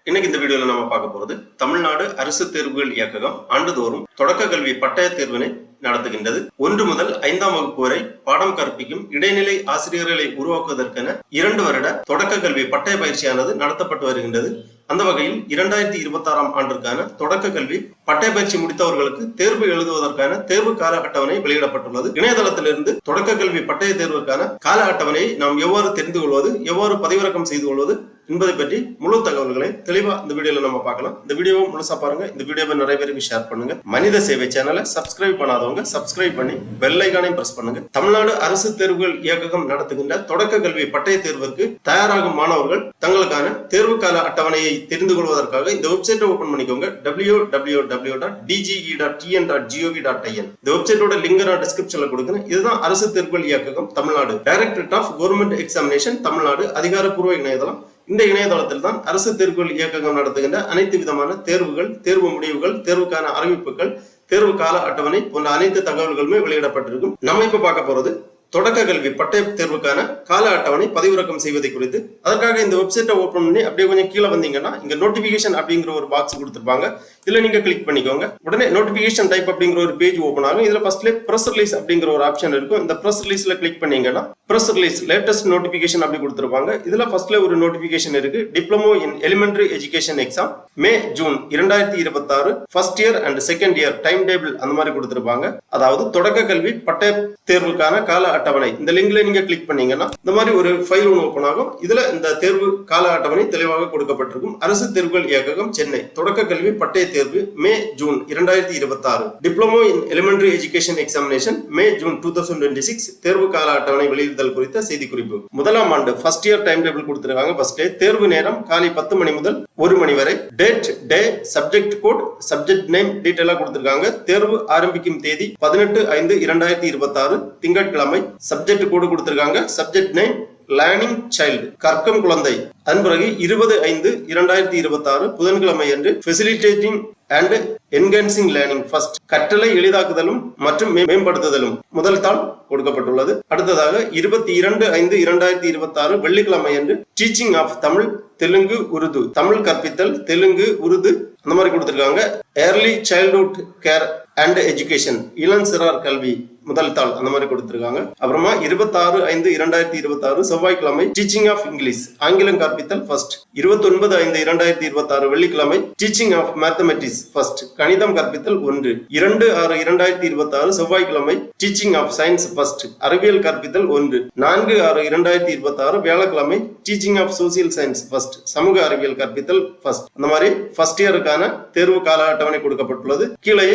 இன்னைக்கு இந்த வீடியோல நம்ம பார்க்க போறது தமிழ்நாடு அரசு தேர்வுகள் இயக்ககம் ஆண்டுதோறும் தொடக்க கல்வி பட்டய தேர்வினை நடத்துகின்றது. 1 முதல் 5ஆம் வகுப்பு வரை பாடம் கற்பிக்கும் இடைநிலை ஆசிரியர்களை உருவாக்குவதற்கென 2 வருட தொடக்க கல்வி பட்டய பயிற்சியானது நடத்தப்பட்டு வருகின்றது. அந்த வகையில் 2026ஆம் ஆண்டிற்கான தொடக்க கல்வி பட்டய பயிற்சி முடித்தவர்களுக்கு தேர்வு எழுதுவதற்கான தேர்வு கால அட்டவணை வெளியிடப்பட்டுள்ளது. இணையதளத்திலிருந்து தொடக்க கல்வி பட்டய தேர்வுக்கான கால அட்டவணையை நாம் எவ்வாறு தெரிந்து கொள்வது, எவ்வாறு பதிவிறக்கம் செய்து கொள்வது என்பதை பற்றி முழு தகவல்களை தெளிவா இந்த வீடியோல நம்ம பார்க்கலாம். இந்த வீடியோவை முழுசா பாருங்க. இந்த வீடியோவை நிறைய பேருக்கு ஷேர் பண்ணுங்க. மனித சேவை சேனலை சப்ஸ்கிரைப் பண்ணாதவங்க சப்ஸ்கிரைப் பண்ணி பெல் ஐகானையும் பிரஸ் பண்ணுங்க. தமிழ்நாடு அரசு தேர்வுகள் இயக்ககம் நடத்துகின்ற தொடக்க கல்வி பட்டய தேர்விற்கு தயாராகும் மாணவர்கள் தங்களுக்கான தேர்வு கால அட்டவணையை தெரிந்து கொள்வதற்காக இந்த வெப்சைட்டை ஓபன் பண்ணிக்கோங்க. www.dge.tn.gov.in. இந்த வெப்சைட்டோட லிங்க் நான் டிஸ்கிரிப்ஷன்ல கொடுக்கிறேன். இதுதான் அரசு தேர்வுகள் இயக்ககம் Tamil Nadu, directorate of government examination Tamil Nadu அதிகாரப்பூர்வ இணையதளம். இந்த இணையதளத்தில் தான் அரசு தேர்வுகள் இயக்ககம் நடத்துகின்ற அனைத்து விதமான தேர்வுகள், தேர்வு முடிவுகள், தேர்வுக்கான அறிவிப்புகள், தேர்வு கால அட்டவணை போன்ற அனைத்து தகவல்களுமே வெளியிடப்பட்டிருக்கும். நம்ம இப்ப பார்க்க போறது தொடக்க கல்வி பட்டய தேர்வுக்கான கால அட்டவணை பதிவிறக்கம் செய்வதை குறித்து. அதற்காக இந்த வெப்சைட்டை ஓபன் பண்ணி அப்படியே கொஞ்சம் கீழே வந்தீங்கன்னா இங்க நோட்டிபிகேஷன் அப்படிங்கிற ஒரு பாக்ஸ் கொடுத்திருப்பாங்க. இதுல நீங்க கிளிக் பண்ணிக்கோங்க. உடனே நோட்டிபிகேஷன் டைப் அப்படிங்கிற ஒரு பேஜ் ஓபன் ஆகும். இதுல ஃபர்ஸ்ட்ல பிரஸ் ரிலீஸ் அப்படிங்கிற ஒரு ஆப்ஷன் இருக்கும். இந்த பிரஸ் ரிலீஸ்ல கிளிக் பண்ணீங்கன்னா பிரஸ் ரிலீஸ் லேட்டஸ்ட் நோட்டிபிகேஷன் அப்படி கொடுத்திருப்பாங்க. இதுல ஃபர்ஸ்ட்ல ஒரு நோட்டிபிகேஷன் இருக்கு. Diploma in elementary education exam May June 2026 first year and second year time table அந்த மாதிரி கொடுத்திருப்பாங்க. அதாவது தொடக்க கல்வி பட்டய தேர்வுக்கான கால அட்டவணை. இந்த லிங்க்ல நீங்க கிளிக் பண்ணீங்கன்னா இந்த மாதிரி ஒரு ஃபைல் ஒன்று ஓபன் ஆகும். இதுல இந்த தேர்வு கால அட்டவணை தெளிவாக கொடுக்கப்பட்டிருக்கும். அரசு தேர்வுகள் இயக்ககம் சென்னை தொடக்க கல்வி பட்டய தேர்வு மே June 2026 diploma in elementary education examination May June 2026 தேர்வு கால அட்டவணை வெளியிடுதல் குறித்த செய்தி குறிப்பு. முதலாம் ஆண்டு ஃபர்ஸ்ட் இயர் டைம் டேபிள் கொடுத்திருக்காங்க. ஃபர்ஸ்ட் தேர்வு நேரம் காலை 10 மணி முதல் 1 மணி வரை. டேட், டே, சப்ஜெக்ட் கோட், சப்ஜெக்ட் நேம் டீடைலா கொடுத்திருக்காங்க. தேர்வு ஆரம்பிக்கும் தேதி 18/5/2026 திங்கட்கிழமை. சப்ஜெக்ட் கோடு கொடுத்திருக்காங்க. சப்ஜெக்ட் நேம் லேர்னிங் சைல்டு கற்கும் குழந்தை. அதன் பிறகு 20/5/2026 புதன்கிழமை அன்று facilitating and enhancing learning first கற்றலை எளிதாக்குதலும் மற்றும் மேம்படுத்துதலும் முதல் தாள் கொடுக்கப்பட்டுள்ளது. அடுத்ததாக 22/5/2026 வெள்ளிக்கிழமை அன்று டீச்சிங் ஆஃப் தமிழ், தெலுங்கு, உருது தமிழ் கற்பித்தல், தெலுங்கு, உருது அந்த மாதிரி கொடுத்திருக்காங்க. Early childhood care and education இளஞ்சிறார் கல்வி முதல் தாள் அந்த மாதிரி கொடுத்திருக்காங்க. அப்புறமா 26/5/2026 செவ்வாய்க்கிழமை டீச்சிங் ஆஃப் இங்கிலீஷ் ஆங்கிலம் கற்பித்தல் ஃபர்ஸ்ட். 29/5/2026 வெள்ளிக்கிழமை டீச்சிங் ஆஃப் மேத்தமெட்டிக்ஸ் ஃபர்ஸ்ட் கணிதம் கற்பித்தல் 1. 2/6/2026 செவ்வாய்க்கிழமை டீச்சிங் ஆஃப் சயின்ஸ் ஃபர்ஸ்ட் அறிவியல் கற்பித்தல் 1. 4/6/2026 வியாழக்கிழமை teaching of social science first சமூக அறிவியல் கற்பித்தல் ஃபர்ஸ்ட். அந்த மாதிரி ஃபர்ஸ்ட் இயருக்கான தேர்வு கால அட்டவணை கொடுக்கப்பட்டுள்ளது. கீழே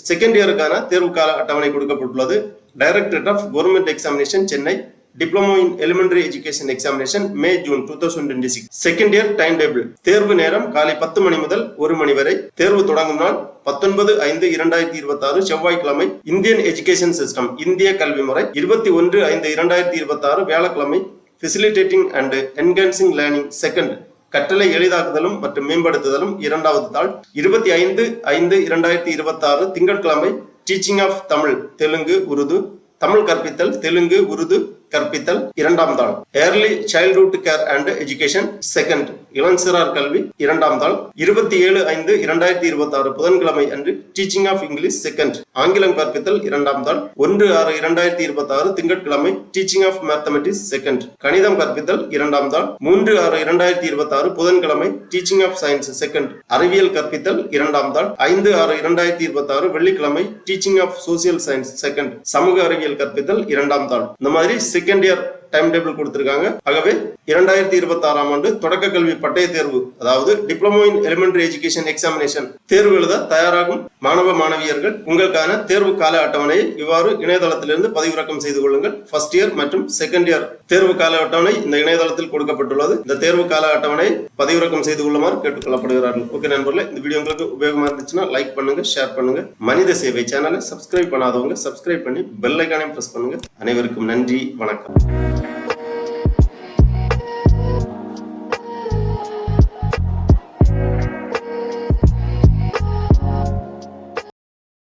செகண்ட் இயருக்கான தேர்வு கால அட்டவணை கொடுக்கப்பட்டுள்ளது. Directorate of government examination Chennai diploma in elementary education examination May June 2026 second year time table. தேர்வு நேரம் காலை 10 மணி முதல் 1 மணி வரை. தேர்வு தொடங்கும் நாள் 19/5/2026 செவ்வாய்க்கிழமை. இந்தியன் எஜுகேஷன் சிஸ்டம் இந்திய கல்வி முறை 21/5/2026 வியாழக்கிழமை. Facilitating and enhancing learning second கற்றலை எளிதாக்குதலும் மற்றும் மேம்படுத்துதலும் 2வது தாள். 25/5/2026 திங்கட்கிழமை டீச்சிங் ஆஃப் தமிழ், தெலுங்கு, உருது தமிழ் கற்பித்தல், தெலுங்கு, உருது கற்பித்தல் 2ஆம் தாள். Early childhood care and education second இளஞ்சிறார் கல்வி 2ஆம் தாள். 27/5/2026 புதன்கிழமை அன்று டீச்சிங் ஆஃப் இங்கிலீஷ் செகண்ட் ஆங்கிலம் கற்பித்தல் 2ஆம் தாள். 1/6/2026 திங்கட்கிழமை டீச்சிங் ஆஃப் மேத்தமெட்டிக்ஸ் செகண்ட் கணிதம் கற்பித்தல் 2ஆம் தாள். 3/6/2026 புதன்கிழமை டீச்சிங் ஆஃப் சயின்ஸ் செகண்ட் அறிவியல் கற்பித்தல் 2ஆம் தாள். 5/6/2026 வெள்ளிக்கிழமை teaching of social science second சமூக அறிவியல் கற்பித்தல் 2ஆம் தாள். இந்த மாதிரி செகண்ட் இயர் டைம் டேபிள் கொடுத்திருக்காங்க. ஆகவே 2026ஆம் ஆண்டு தொடக்க கல்வி பட்டய தேர்வு, அதாவது diploma in elementary education examination தேர்வு எழுத தயாராகும் மாணவ மாணவியர்கள் உங்களுக்கான தேர்வு கால அட்டவணையை இவ்வாறு இணையதளத்திலிருந்து பதிவிறக்கம் செய்து கொள்ளுங்கள். ஃபர்ஸ்ட் இயர் மற்றும் செகண்ட் இயர் தேர்வு கால அட்டவணை இந்த இணையதளத்தில் கொடுக்கப்பட்டுள்ளது. இந்த தேர்வு கால அட்டவணை பதிவிறக்கம் செய்து கொள்ளுமாறு கேட்டுக்கொள்ளப்படுகிறார்கள். ஓகே நண்பர்களே, இந்த வீடியோ உங்களுக்கு உபயோகமா இருந்துச்சுன்னா லைக் பண்ணுங்க, ஷேர் பண்ணுங்க. மனித சேவை சேனலை சப்ஸ்கிரைப் பண்ணாதவங்க சப்ஸ்கிரைப் பண்ணி பெல் ஐகானையும் பிரஸ் பண்ணுங்க. அனைவருக்கும் நன்றி, வணக்கம்.